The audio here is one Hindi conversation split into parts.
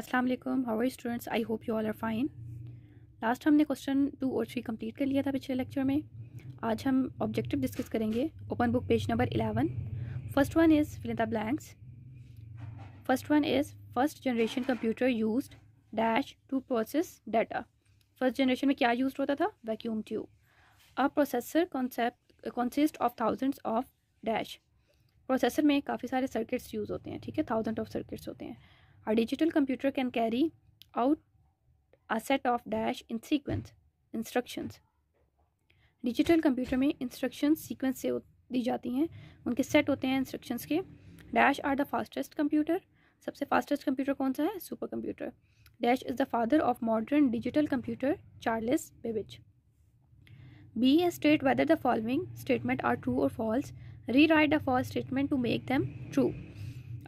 अस्सलाम वालेकुम, how are students? I hope you all are fine. Last हमने क्वेश्चन 2 और 3 कंप्लीट कर लिया था पिछले लेक्चर में। आज हम ऑब्जेक्टिव डिस्कस करेंगे। Open book page number 11। First one is fill in the blanks. First one is first generation computer used dash to process data. First generation में क्या यूज होता था? Vacuum tube. A processor concept consist of thousands of dash. Processor में काफ़ी सारे सर्किट्स यूज़ होते हैं, ठीक है, थाउजेंड ऑफ सर्किट्स होते हैं। A digital computer can carry out a set of dash in sequence instructions. Digital computer में इंस्ट्रक्शन सीक्वेंस से दी जाती हैं, उनके सेट होते हैं इंस्ट्रक्शंस के। Dash are the fastest computer. सबसे फास्टेस्ट कंप्यूटर कौन सा है? Super computer. Dash is the father of modern digital computer, Charles Babbage. B state whether the following statement are true और false. Rewrite the false statement to make them true.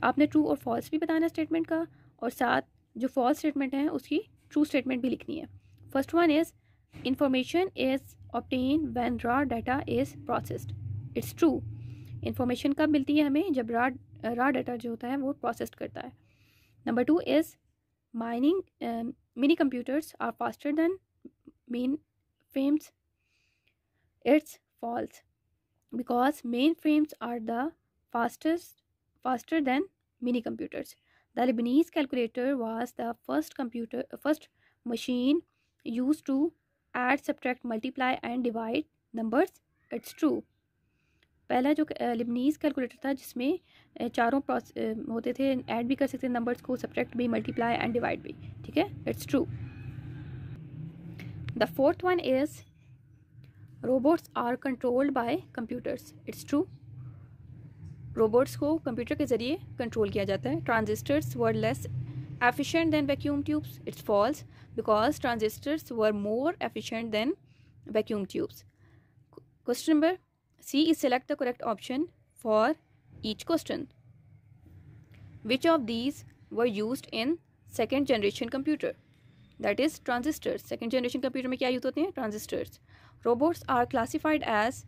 आपने ट्रू और फॉल्स भी बताना है स्टेटमेंट का, और साथ जो फॉल्स स्टेटमेंट है उसकी ट्रू स्टेटमेंट भी लिखनी है। First one is information is obtain when raw data is processed. It's true. Information कब मिलती है हमें? जब रॉ डाटा जो होता है वो प्रोसेस्ड करता है। Number 2 is mining mini computers are faster than mainframes. It's false because mainframes are the faster than mini computers. The Lebanese calculator was the first machine used to add, subtract, multiply and divide numbers. It's true. पहला जो लिबनीज कैलकुलेटर था जिसमें चारों होते थे, ऐड भी कर सकते थे नंबर्स को, सब्ट्रैक्ट भी, मल्टीप्लाई एंड डिवाइड भी, ठीक है, it's true. The fourth one is robots are controlled by computers. It's true. Robots को कंप्यूटर के ज़रिए कंट्रोल किया जाता है। Transistors were less efficient than vacuum tubes. It's false because transistors were more efficient than vacuum tubes. Question number C is select the correct option for each question. Which of these were used in second generation computer? That is transistors. Second generation computer में क्या यूज होते हैं? Transistors. Robots are classified as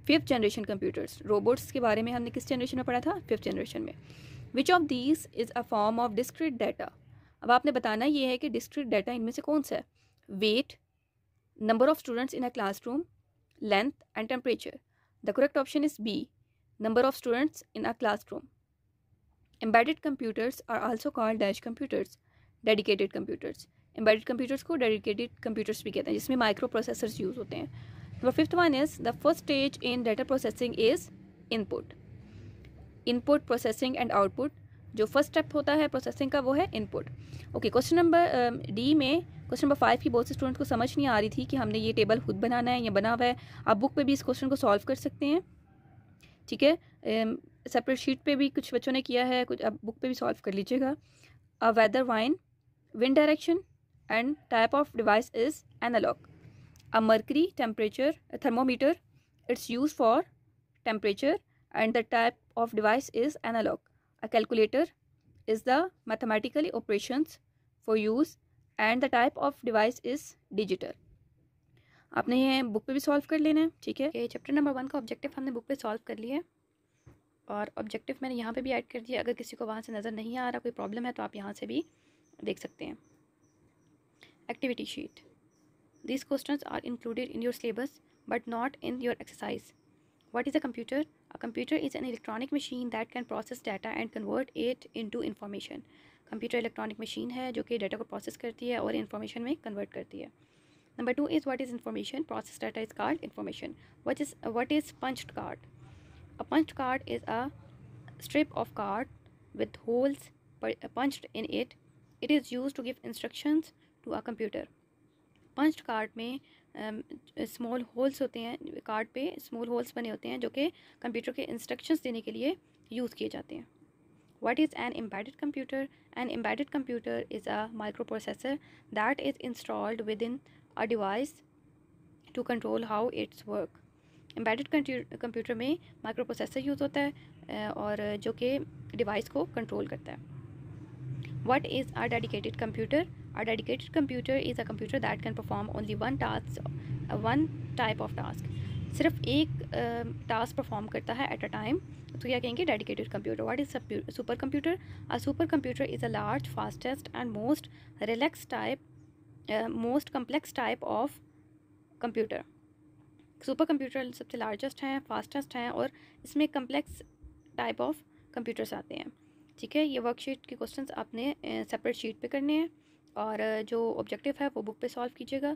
fifth generation computers. Robots के बारे में हमने किस जनरेशन में पढ़ा था? फिफ्थ जनरेशन में। विच of these is a form of discrete data. अब आपने बताना ये है कि डिस्क्रीट डाटा इनमें से कौन सा है? Weight, number of students in a classroom, length and temperature. The correct option is B, number of students in a classroom. Embedded computers are also called dash computers, dedicated computers. Embedded computers को डेडिकेटेड कंप्यूटर्स भी कहते हैं, जिसमें माइक्रो प्रोसेसर्स यूज होते हैं। The fifth one is the first stage in data processing is input. Input, processing and output. जो फर्स्ट स्टेप होता है प्रोसेसिंग का वो है input. Okay, question number D में क्वेश्चन नंबर 5 की बहुत से स्टूडेंट को समझ नहीं आ रही थी कि हमने ये टेबल खुद बनाना है या बना हुआ है। आप बुक पे भी इस क्वेश्चन को सॉल्व कर सकते हैं, ठीक है। सेपरेट शीट पे भी कुछ बच्चों ने किया है, कुछ आप बुक पे भी सॉल्व कर लीजिएगा। A weather vane, wind direction and type of device is analogue. A mercury temperature thermometer, it's used for temperature and the type of device is analog. A calculator is the mathematical operations for use and the type of device is digital. आपने ये बुक पे भी सॉल्व कर लेना है, ठीक है। ये चैप्टर नंबर 1 का ऑब्जेक्टिव हमने बुक पे सॉल्व कर लिया है और ऑब्जेक्टिव मैंने यहाँ पे भी ऐड कर दिया। अगर किसी को वहाँ से नज़र नहीं आ रहा, कोई प्रॉब्लम है, तो आप यहाँ से भी देख सकते हैं। Activity sheet. These questions are included in your syllabus but not in your exercise. What is a computer? A computer is an electronic machine that can process data and convert it into information. Computer electronic machine है जो कि data को process करती है और information में convert करती है. Number 2 is what is information? Processed data is called information. What is punched card? A punched card is a strip of card with holes punched in it. It is used to give instructions to a computer. Punched card में स्मॉल होल्स होते हैं, कार्ड पे स्मॉल होल्स बने होते हैं जो कि कंप्यूटर के इंस्ट्रक्शंस देने के लिए यूज़ किए जाते हैं। What is an embedded computer? An embedded computer is a microprocessor that is installed within a device to control how its work. Embedded computer में माइक्रो प्रोसेसर यूज़ होता है और जो कि डिवाइस को कंट्रोल करता है। What is a dedicated computer? A dedicated computer is a computer that can perform only one type of task. सिर्फ एक टास्क परफॉर्म करता है एट अ टाइम, तो क्या कहेंगे? Dedicated computer. What is super computer? A super computer is a large, fastest and most complex type of computer. Super computer सबसे लार्जेस्ट हैं, फास्टेस्ट हैं, और इसमें कम्प्लेक्स टाइप ऑफ कंप्यूटर्स आते हैं। ठीक है, ये वर्कशीट के क्वेश्चंस आपने सेपरेट शीट पे करने हैं, और जो ऑब्जेक्टिव है वो बुक पे सॉल्व कीजिएगा।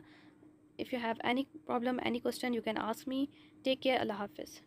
If you have any problem, any question, you can ask me. Take care. अल्लाह हाफिज़।